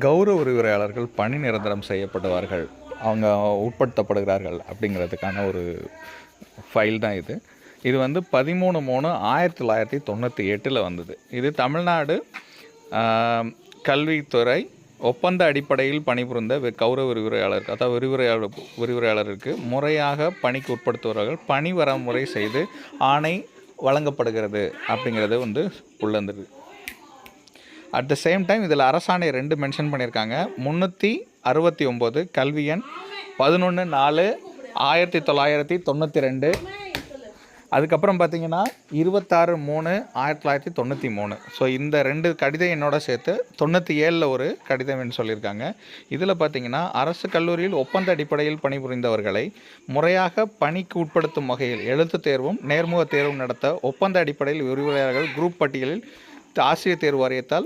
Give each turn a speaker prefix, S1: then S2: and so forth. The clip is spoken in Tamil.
S1: கௌரவ விரிவுரையாளர்கள் பணி நிரந்தரம் செய்யப்படுவார்கள், அவங்க உட்படுத்தப்படுகிறார்கள் அப்படிங்கிறதுக்கான ஒரு ஃபைல் தான் இது. இது வந்து 13/3/1998 வந்தது. இது தமிழ்நாடு கல்வித்துறை ஒப்பந்த அடிப்படையில் பணிபுரிந்த கௌரவ விரிவுரையாளர், அதாவது விரிவுரையாளருக்கு முறையாக பணிக்கு உட்படுத்துபவர்கள் பணி வரமுறை செய்து ஆணை வழங்கப்படுகிறது அப்படிங்கிறது வந்து உள்ளது. அட் த சேம் டைம் இதில் அரசாணை 2 மென்ஷன் பண்ணியிருக்காங்க. 369 கல்வி எண் 11/4/1992. அதுக்கப்புறம் பார்த்தீங்கன்னா 26/3/1993. ஸோ இந்த 2 கடித எண்ணோட சேர்த்து 97 ஒரு கடிதம் எண் சொல்லியிருக்காங்க. இதில் பார்த்தீங்கன்னா அரசு கல்லூரியில் ஒப்பந்த அடிப்படையில் பணிபுரிந்தவர்களை முறையாக பணிக்கு உட்படுத்தும் வகையில் எழுத்துத் தேர்வும் நேர்முக தேர்வும் நடத்த ஒப்பந்த அடிப்படையில் விரிவுரையாளர்கள் குரூப் பட்டியலில் ஆசிரியர் தேர்வு வாரியத்தால்